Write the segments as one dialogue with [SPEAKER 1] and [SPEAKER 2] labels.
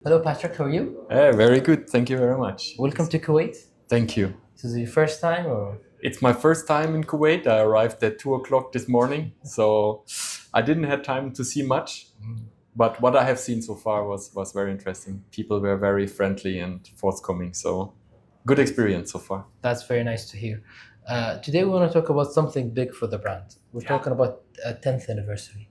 [SPEAKER 1] Hello, Patrick. How are you?
[SPEAKER 2] Very good. Thank you very much.
[SPEAKER 1] Welcome to Kuwait.
[SPEAKER 2] Thank you.
[SPEAKER 1] This is your first time, or?
[SPEAKER 2] It's my first time in Kuwait. I arrived at 2 o'clock this morning, so I didn't have time to see much. But what I have seen so far was very interesting. People were very friendly and forthcoming, so good experience so far.
[SPEAKER 1] That's very nice to hear. Today we want to talk about something big for the brand. We're talking about a 10th anniversary.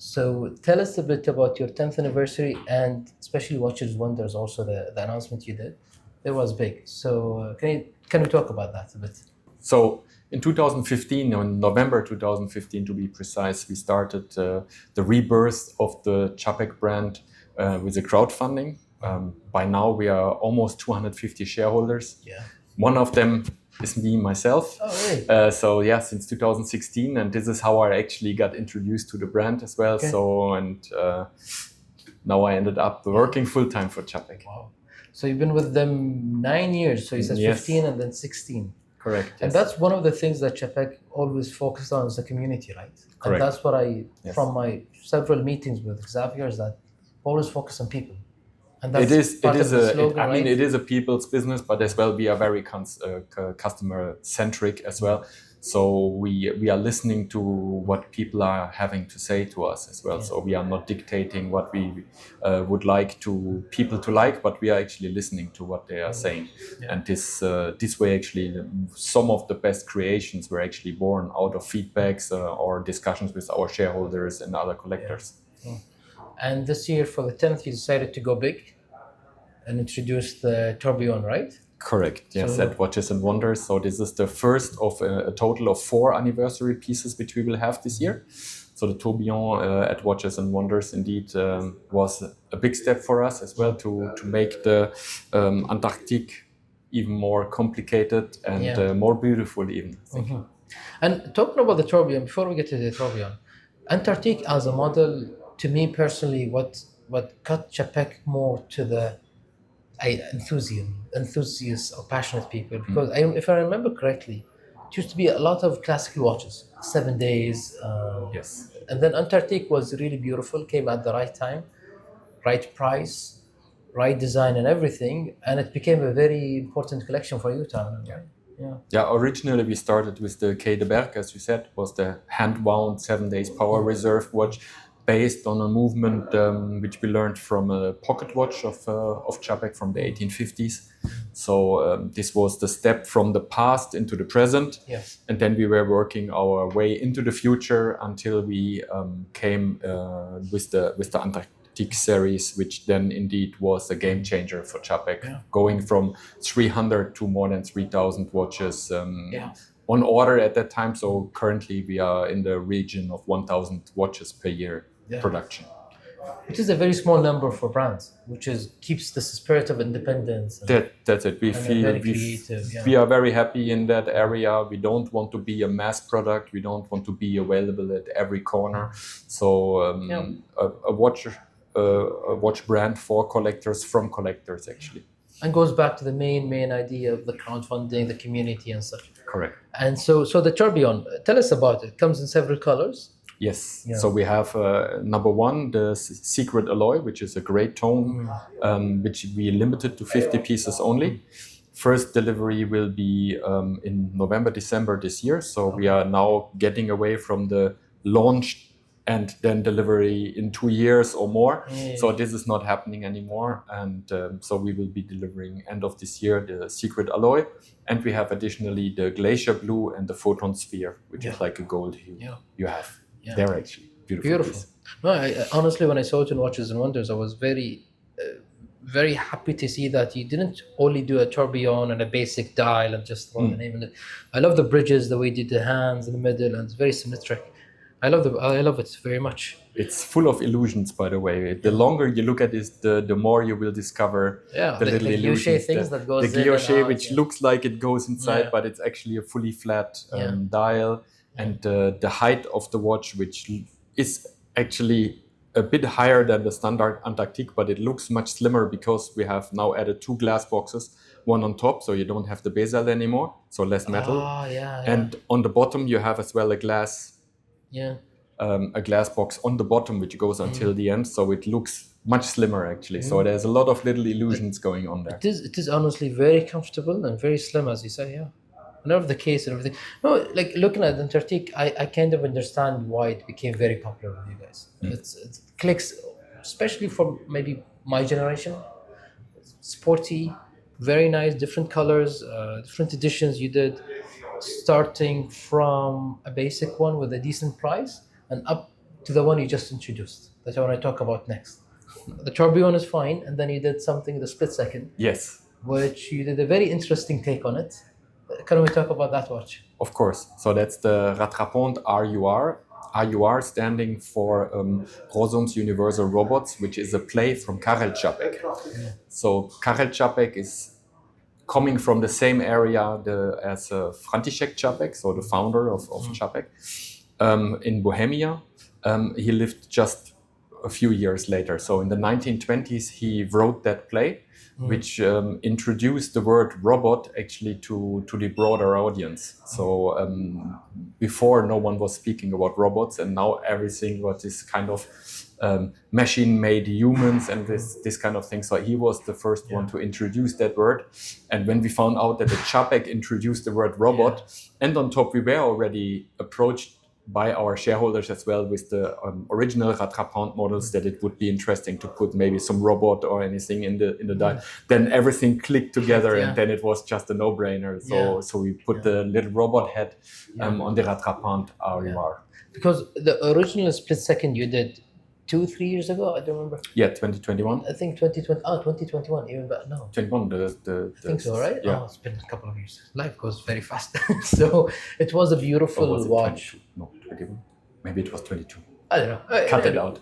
[SPEAKER 1] So tell us a bit about your 10th anniversary, and especially Watches Wonders, also the announcement you did. It was big. So can we talk about that a bit?
[SPEAKER 2] So in 2015, in November 2015 to be precise, we started the rebirth of the Czapek brand with a crowdfunding. By now we are almost 250 shareholders.
[SPEAKER 1] Yeah.
[SPEAKER 2] One of them is me, myself.
[SPEAKER 1] Oh, really?
[SPEAKER 2] So yeah, since 2016, and this is how I actually got introduced to the brand as well.
[SPEAKER 1] Okay.
[SPEAKER 2] So, now I ended up working full-time for Czapek.
[SPEAKER 1] Wow. So you've been with them 9 years. So you said
[SPEAKER 2] Yes.
[SPEAKER 1] 15 and then 16.
[SPEAKER 2] Correct.
[SPEAKER 1] And
[SPEAKER 2] yes.
[SPEAKER 1] that's one of the things that Czapek always focused on, is the community, right?
[SPEAKER 2] Correct.
[SPEAKER 1] And that's what
[SPEAKER 2] Yes.
[SPEAKER 1] from my several meetings with Xavier, is that always focus on people. And that's
[SPEAKER 2] It is
[SPEAKER 1] the slogan,
[SPEAKER 2] I mean,
[SPEAKER 1] right?
[SPEAKER 2] it is a people's business, but as well we are very customer-centric as well. So we are listening to what people are having to say to us as well.
[SPEAKER 1] Yeah.
[SPEAKER 2] So we are not dictating what we would like to people to like, but we are actually listening to what they are saying.
[SPEAKER 1] Yeah.
[SPEAKER 2] And this way actually some of the best creations were actually born out of feedbacks or discussions with our shareholders and other collectors.
[SPEAKER 1] And this year, for the 10th, you decided to go big and introduce the Tourbillon, right?
[SPEAKER 2] Correct. Yes,
[SPEAKER 1] So-
[SPEAKER 2] at Watches and Wonders. So this is the first of a total of 4 anniversary pieces which we will have this year. So the Tourbillon at Watches and Wonders indeed was a big step for us as well to make the Antarctique even more complicated and
[SPEAKER 1] Yeah.
[SPEAKER 2] more beautiful even. I think.
[SPEAKER 1] And talking about the Tourbillon, before we get to the Tourbillon, Antarctique as a model, to me personally, what got Czapek more to the enthusiasts or passionate people, because if I remember correctly, it used to be a lot of classical watches, 7 days.
[SPEAKER 2] Yes.
[SPEAKER 1] And then Antarctique was really beautiful, came at the right time, right price, right design and everything, and it became a very important collection for you, Tom.
[SPEAKER 2] Yeah.
[SPEAKER 1] Yeah.
[SPEAKER 2] Yeah, originally we started with the Quai de Berck, as you said, was the hand-wound 7 days power reserve watch based on a movement which we learned from a pocket watch of Czapek from the 1850s. So this was the step from the past into the present.
[SPEAKER 1] Yes.
[SPEAKER 2] And then we were working our way into the future until we came with the Antarctique series, which then indeed was a game changer for Czapek, going from 300 to more than 3,000 watches on order at that time. So currently we are in the region of 1,000 watches per year production.
[SPEAKER 1] Which is a very small number for brands, which keeps the spirit of independence.
[SPEAKER 2] That's it. We
[SPEAKER 1] and
[SPEAKER 2] feel
[SPEAKER 1] very creative. Yeah.
[SPEAKER 2] we are very happy in that area. We don't want to be a mass product. We don't want to be available at every corner. So a watch brand for collectors, from collectors actually.
[SPEAKER 1] And goes back to the main idea of the crowdfunding, the community and such.
[SPEAKER 2] Correct.
[SPEAKER 1] And so the Tourbillon, tell us about it. It comes in several colors.
[SPEAKER 2] Yes.
[SPEAKER 1] Yeah.
[SPEAKER 2] So we have number 1, the secret alloy, which is a gray tone, which we limited to 50 pieces only. First delivery will be in November, December this year. So we are now getting away from the launch and then delivery in 2 years or more.
[SPEAKER 1] Yeah.
[SPEAKER 2] So this is not happening anymore. And so we will be delivering end of this year the secret alloy. And we have additionally the glacier blue and the photon sphere, which is like a gold hue you have.
[SPEAKER 1] Yeah.
[SPEAKER 2] They're actually beautiful. piece.
[SPEAKER 1] No, honestly, when I saw it in Watches and Wonders, I was very, very happy to see that you didn't only do a tourbillon and a basic dial and just throw the name in it. I love the bridges, the way you did the hands in the middle, and it's very symmetric. I love it very much.
[SPEAKER 2] It's full of illusions, by the way. The longer you look at it, the more you will discover the little illusions.
[SPEAKER 1] guilloche things that goes
[SPEAKER 2] the
[SPEAKER 1] in and
[SPEAKER 2] guilloche,
[SPEAKER 1] out,
[SPEAKER 2] which looks like it goes inside,
[SPEAKER 1] Yeah.
[SPEAKER 2] but it's actually a fully flat
[SPEAKER 1] Yeah.
[SPEAKER 2] dial. And the height of the watch, which is actually a bit higher than the standard Antarctique, but it looks much slimmer because we have now added 2 glass boxes, one on top, so you don't have the bezel anymore, so less metal.
[SPEAKER 1] Oh, yeah.
[SPEAKER 2] And on the bottom, you have as well a glass
[SPEAKER 1] yeah.
[SPEAKER 2] a glass box on the bottom which goes until the end, so it looks much slimmer actually. So there's a lot of little illusions going on there.
[SPEAKER 1] It is honestly very comfortable and very slim, as you say. Yeah, I love the case and everything. No, like looking at Antarctique, I kind of understand why it became very popular with you guys. It clicks, especially for maybe my generation. Sporty, very nice, different colors, different editions you did, starting from a basic one with a decent price and up to the one you just introduced. That's what I talk about next. The Tourbillon is fine, and then you did something, the split second.
[SPEAKER 2] Yes.
[SPEAKER 1] Which you did a very interesting take on it. Can we talk about that watch?
[SPEAKER 2] Of course. So that's the Rattrapante RUR. RUR standing for Rosum's Universal Robots, which is a play from Karel Czapek. So Karel Czapek is coming from the same area as František Čapek, so the founder of Czapek, in Bohemia. He lived just a few years later. So in the 1920s, he wrote that play, which introduced the word robot actually to the broader audience. So before, no one was speaking about robots, and now everything what is kind of machine-made humans and this kind of thing. So he was the first one to introduce that word. And when we found out that the Czapek introduced the word robot, and on top we were already approached by our shareholders as well with the original Rattrapante models, that it would be interesting to put maybe some robot or anything in the dial. Then everything clicked together, and then it was just a no-brainer. So we put the little robot head on the Rattrapante RUR.
[SPEAKER 1] Because the original split second you did 2-3 years ago, I don't remember.
[SPEAKER 2] Yeah, 2021.
[SPEAKER 1] I think 2020. Oh, 2021, even better. No.
[SPEAKER 2] 21.
[SPEAKER 1] I think so, right?
[SPEAKER 2] Yeah.
[SPEAKER 1] Oh, it's been a couple of years. Life goes very fast. So it was a beautiful
[SPEAKER 2] Or was it
[SPEAKER 1] watch.
[SPEAKER 2] 22? No, 21. Maybe it was 22.
[SPEAKER 1] I don't know.
[SPEAKER 2] Cut it out.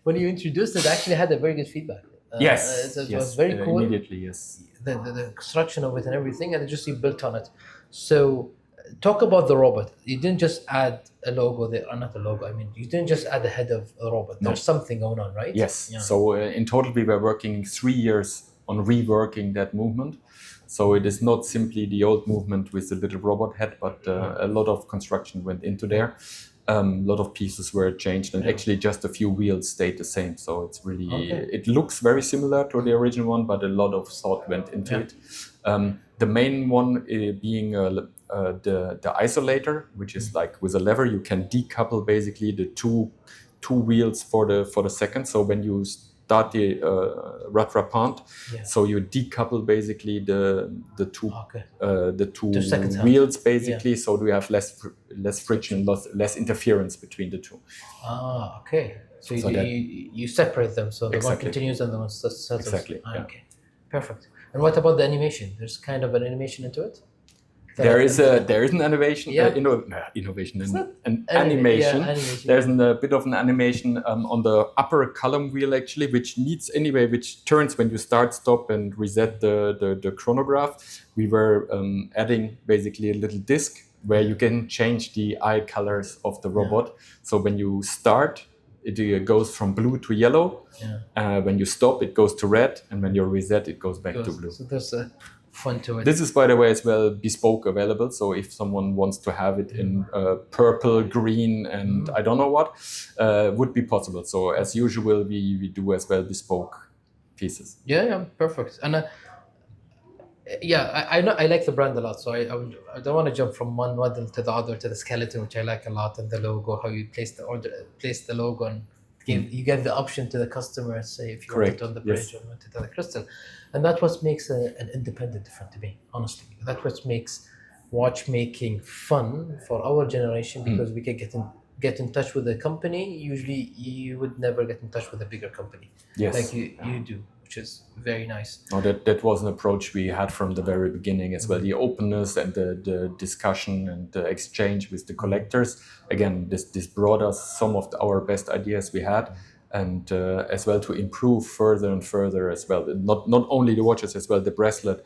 [SPEAKER 1] When you introduced it, actually had a very good feedback.
[SPEAKER 2] Yes.
[SPEAKER 1] It was very cool.
[SPEAKER 2] Immediately, yes.
[SPEAKER 1] The construction of it and everything, and just you built on it. So talk about the robot. You didn't just add a logo there, or not a logo. I mean, you didn't just add the head of a robot.
[SPEAKER 2] No.
[SPEAKER 1] There's something going on, right?
[SPEAKER 2] Yes.
[SPEAKER 1] Yeah.
[SPEAKER 2] So in total, we were working 3 years on reworking that movement. So it is not simply the old movement with the little robot head, but a lot of construction went into there. A lot of pieces were changed, and actually just a few wheels stayed the same. So it's really, it looks very similar to the original one, but a lot of thought went into it. The main one being the isolator, which is like with a lever, you can decouple basically the two wheels for the second. So when you start the Rattrapante, so you decouple basically the two wheels basically, so we have less friction, less interference between the two.
[SPEAKER 1] Ah, okay. So you separate them, so the one continues and the one starts.
[SPEAKER 2] Exactly.
[SPEAKER 1] Okay, perfect. And what about the animation? There's kind of an animation into it?
[SPEAKER 2] There is an animation, innovation, an animation.
[SPEAKER 1] Yeah, animation.
[SPEAKER 2] There's a bit of an animation on the upper column wheel actually, which turns when you start, stop, and reset the chronograph. We were adding basically a little disc where you can change the eye colors of the robot. So when you start, it goes from blue to yellow. When you stop, it goes to red, and when you reset, it goes back to blue.
[SPEAKER 1] So there's a fun to it.
[SPEAKER 2] This is, by the way, as well bespoke available. So if someone wants to have it in purple, green, and I don't know what, would be possible. So as usual, we do as well bespoke pieces.
[SPEAKER 1] Yeah, perfect. And I know I like the brand a lot. So I don't want to jump from one model to the other to the skeleton, which I like a lot, and the logo, how you place the logo, and you get the option to the customer, say if you want it on the bridge or want it on the crystal. And that's what makes an independent different to me, honestly. That's what makes watchmaking fun for our generation, because we can get in touch with a company. Usually you would never get in touch with a bigger company like you do, which is very nice.
[SPEAKER 2] No, that was an approach we had from the very beginning as well. The openness and the discussion and the exchange with the collectors. Again, this brought us some of our best ideas we had. And as well to improve further and further as well. Not only the watches, as well the bracelet.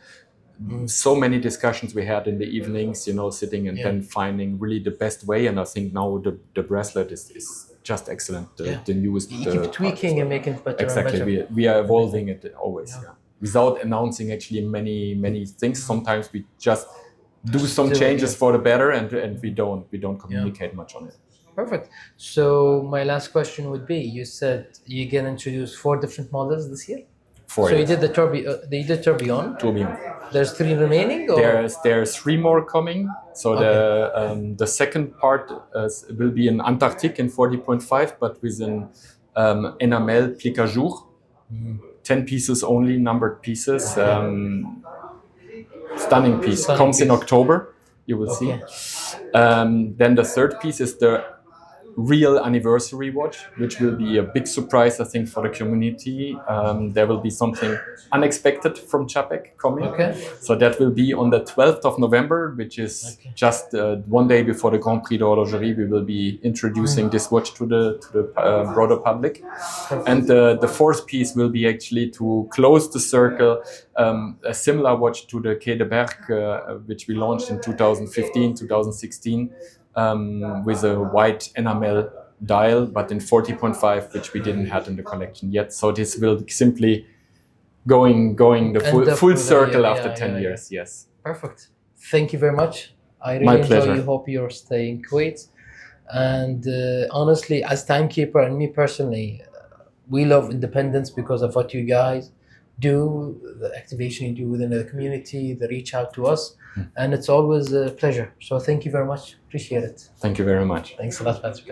[SPEAKER 2] So many discussions we had in the evenings, sitting and then finding really the best way. And I think now the bracelet is just excellent. The newest.
[SPEAKER 1] You keep tweaking and making it better.
[SPEAKER 2] Exactly,
[SPEAKER 1] and better.
[SPEAKER 2] We are evolving it always. Without announcing actually many things. Sometimes we just do some changes for the better, and we don't communicate much on it.
[SPEAKER 1] Perfect. So my last question would be: you said you're gonna introduce 4 different models this year.
[SPEAKER 2] For
[SPEAKER 1] So you
[SPEAKER 2] it.
[SPEAKER 1] did you did Tourbillon.
[SPEAKER 2] Tourbillon.
[SPEAKER 1] There's 3 remaining. Or?
[SPEAKER 2] There's 3 more coming. So the second part will be an Antarctique in 40.5, but with an enamel plique à jour, 10 pieces only, numbered pieces. Stunning piece. Comes in October. You will see. Then the third piece is the real anniversary watch, which will be a big surprise, I think, for the community. There will be something unexpected from Czapek coming.
[SPEAKER 1] Okay.
[SPEAKER 2] So that will be on the 12th of November, which is just 1 day before the Grand Prix d'Horlogerie. We will be introducing this watch to the broader public. And the fourth piece will be actually to close the circle, a similar watch to the Quai de Berg, which we launched in 2015, 2016. With a white enamel dial, but in 40.5, which we didn't have in the collection yet. So this will simply going the full circle after 10 years. Yes.
[SPEAKER 1] Perfect. Thank you very much. I
[SPEAKER 2] My
[SPEAKER 1] really enjoy
[SPEAKER 2] pleasure.
[SPEAKER 1] you. Hope you're staying in Kuwait. And honestly, as timekeeper and me personally, we love independence because of what you guys do, the activation you do within the community, the reach out to us. And it's always a pleasure. So thank you very much. Appreciate it.
[SPEAKER 2] Thank you very much.
[SPEAKER 1] Thanks a lot, Patrick.